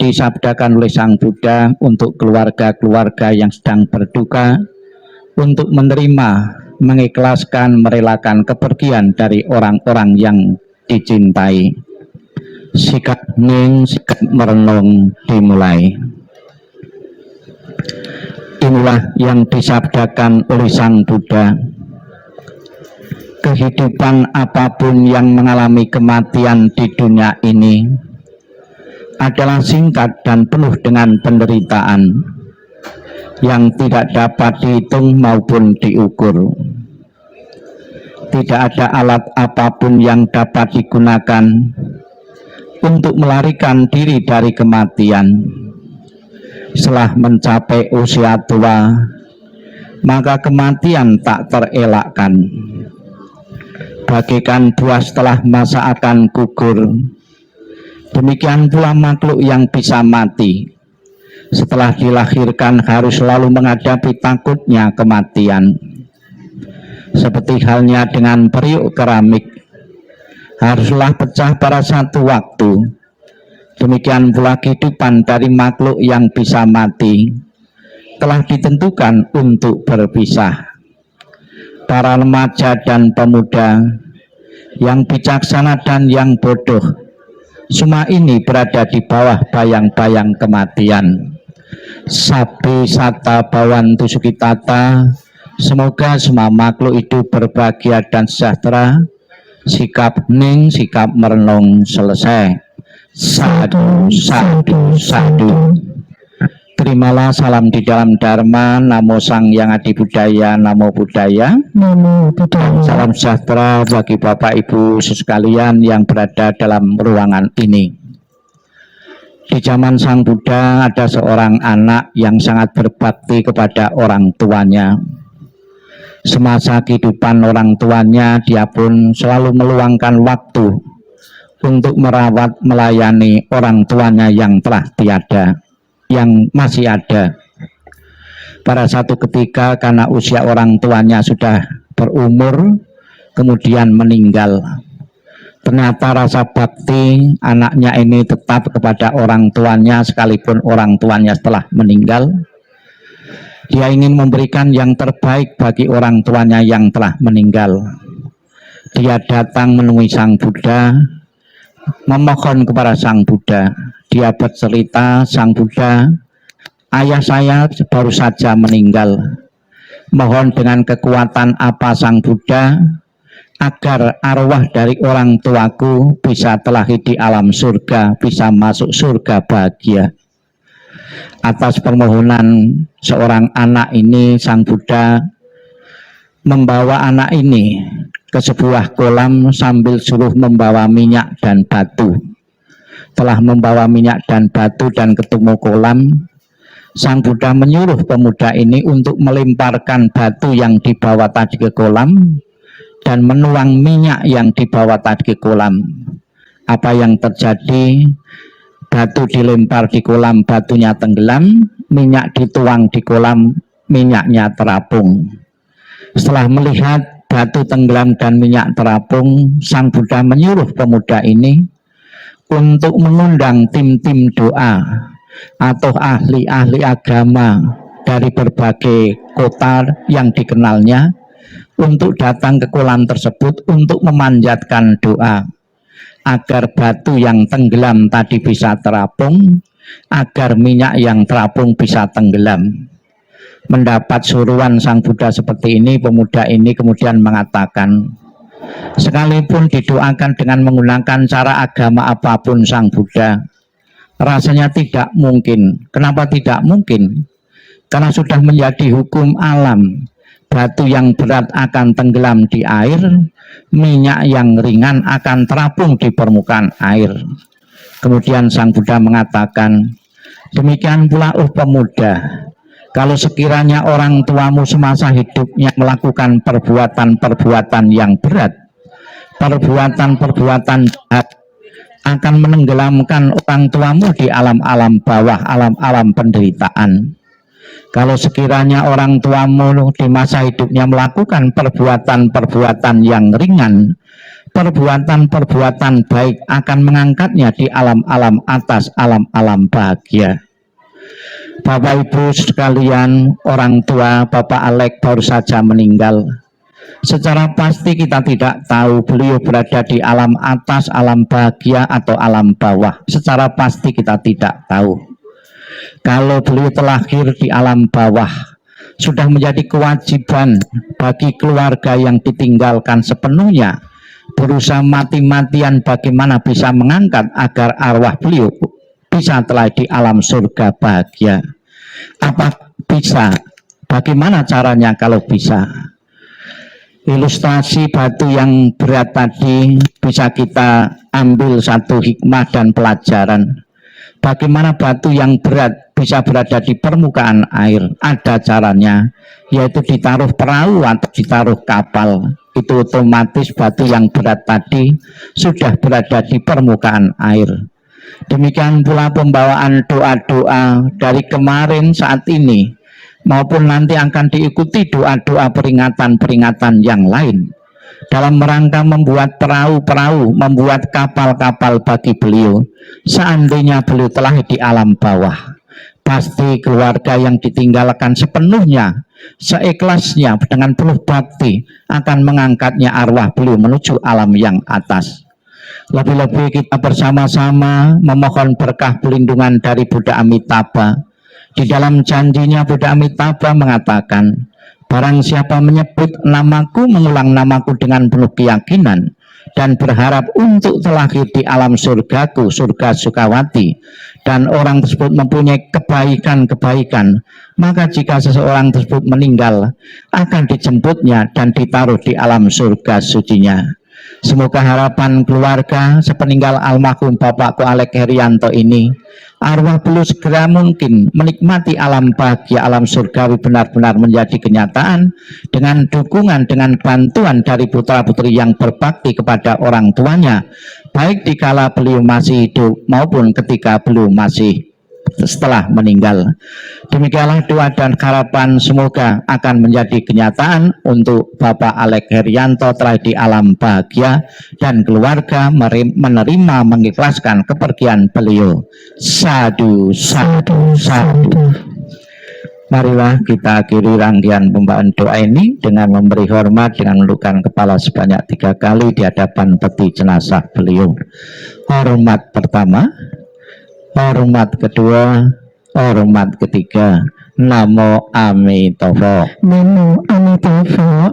disabdakan oleh Sang Buddha untuk keluarga-keluarga yang sedang berduka, untuk menerima, mengikhlaskan, merelakan kepergian dari orang-orang yang dicintai. Sikap hening, sikap merenung dimulai. Inilah yang disabdakan oleh Sang Buddha. Kehidupan apapun yang mengalami kematian di dunia ini adalah singkat dan penuh dengan penderitaan yang tidak dapat dihitung maupun diukur. Tidak ada alat apapun yang dapat digunakan untuk melarikan diri dari kematian. Setelah mencapai usia tua, maka kematian tak terelakkan. Bagaikan buah setelah masa akan gugur, demikian pula makhluk yang bisa mati setelah dilahirkan harus selalu menghadapi takutnya kematian. Seperti halnya dengan periuk keramik, haruslah pecah pada satu waktu. Demikian pula kehidupan dari makhluk yang bisa mati telah ditentukan untuk berpisah. Para remaja dan pemuda, yang bijaksana dan yang bodoh, semua ini berada di bawah bayang-bayang kematian. Sabi sata bawantu sukitata, semoga semua makhluk hidup berbahagia dan sejahtera. Sikap hening, sikap merenung selesai. Sadu, sadu, sadu. Terimalah salam di dalam Dharma. Namo Sang Yang Adi Budaya, Namo Buddhaya. Namo Buddhaya. Salam sejahtera bagi Bapak Ibu sekalian yang berada dalam ruangan ini. Di zaman Sang Buddha ada seorang anak yang sangat berbakti kepada orang tuanya. Semasa kehidupan orang tuanya, dia pun selalu meluangkan waktu untuk merawat, melayani orang tuanya yang telah tiada, yang masih ada. Pada satu ketika karena usia orang tuanya sudah berumur, kemudian meninggal. Ternyata rasa bakti anaknya ini tetap kepada orang tuanya sekalipun orang tuanya telah meninggal. Dia ingin memberikan yang terbaik bagi orang tuanya yang telah meninggal. Dia datang menemui Sang Buddha, memohon kepada Sang Buddha. Dia bercerita, Sang Buddha, ayah saya baru saja meninggal. Mohon dengan kekuatan apa Sang Buddha, agar arwah dari orang tuaku bisa terlahir di alam surga, bisa masuk surga bahagia. Atas permohonan seorang anak ini, Sang Buddha membawa anak ini ke sebuah kolam sambil suruh membawa minyak dan batu. Telah membawa minyak dan batu dan ketemu kolam, Sang Buddha menyuruh pemuda ini untuk melemparkan batu yang dibawa tadi ke kolam dan menuang minyak yang dibawa tadi ke kolam. Apa yang terjadi? Batu dilempar di kolam, batunya tenggelam, minyak dituang di kolam, minyaknya terapung. Setelah melihat batu tenggelam dan minyak terapung, Sang Buddha menyuruh pemuda ini untuk mengundang tim-tim doa atau ahli-ahli agama dari berbagai kota yang dikenalnya untuk datang ke kolam tersebut untuk memanjatkan doa agar batu yang tenggelam tadi bisa terapung, agar minyak yang terapung bisa tenggelam. Mendapat suruhan Sang Buddha seperti ini, pemuda ini kemudian mengatakan, sekalipun didoakan dengan menggunakan cara agama apapun Sang Buddha, rasanya tidak mungkin. Kenapa tidak mungkin? Karena sudah menjadi hukum alam. Batu yang berat akan tenggelam di air, minyak yang ringan akan terapung di permukaan air. Kemudian Sang Buddha mengatakan, demikian pula pemuda, kalau sekiranya orang tuamu semasa hidupnya melakukan perbuatan-perbuatan yang berat, perbuatan-perbuatan jahat, akan menenggelamkan orang tuamu di alam-alam bawah, alam-alam penderitaan. Kalau sekiranya orang tuamu di masa hidupnya melakukan perbuatan-perbuatan yang ringan, perbuatan-perbuatan baik akan mengangkatnya di alam-alam atas, alam-alam bahagia. Bapak Ibu sekalian, orang tua Bapak Alek baru saja meninggal. Secara pasti kita tidak tahu beliau berada di alam atas, alam bahagia atau alam bawah. Secara pasti kita tidak tahu. Kalau beliau terlahir di alam bawah, sudah menjadi kewajiban bagi keluarga yang ditinggalkan sepenuhnya berusaha mati-matian bagaimana bisa mengangkat agar arwah beliau bisa telah di alam surga bahagia. Apa bisa? Bagaimana caranya kalau bisa? Ilustrasi batu yang berat tadi bisa kita ambil satu hikmah dan pelajaran. Bagaimana batu yang berat bisa berada di permukaan air? Ada caranya, yaitu ditaruh perahu atau ditaruh kapal. Itu otomatis batu yang berat tadi sudah berada di permukaan air. Demikian pula pembawaan doa-doa dari kemarin, saat ini, maupun nanti akan diikuti doa-doa peringatan-peringatan yang lain dalam rangka membuat perahu-perahu, membuat kapal-kapal bagi beliau. Seandainya beliau telah di alam bawah, pasti keluarga yang ditinggalkan sepenuhnya, seikhlasnya, dengan penuh bakti akan mengangkatnya arwah beliau menuju alam yang atas. Lebih-lebih kita bersama-sama memohon berkah pelindungan dari Buddha Amitabha. Di dalam janjinya Buddha Amitabha mengatakan, barang siapa menyebut namaku, mengulang namaku dengan penuh keyakinan dan berharap untuk terlahir di alam surgaku, surga Sukawati, dan orang tersebut mempunyai kebaikan-kebaikan, maka jika seseorang tersebut meninggal, akan dijemputnya dan ditaruh di alam surga sucinya. Semoga harapan keluarga sepeninggal almarhum Bapakku Alek Herianto ini, arwah beliau segera mungkin menikmati alam bahagia, alam surgawi benar-benar menjadi kenyataan dengan dukungan, dengan bantuan dari putra-putri yang berbakti kepada orang tuanya, baik dikala beliau masih hidup maupun ketika beliau masih setelah meninggal. Demikianlah doa dan harapan semoga akan menjadi kenyataan untuk Bapak Alek Herianto telah di alam bahagia dan keluarga menerima mengikhlaskan kepergian beliau. Sadu, sadu, sadu. Marilah kita akhiri rangkaian pembacaan doa ini dengan memberi hormat dengan menundukkan kepala sebanyak 3 kali di hadapan peti jenazah beliau. Hormat pertama, hormat kedua, hormat ketiga. Namo Amitabha. Namo Amitabha.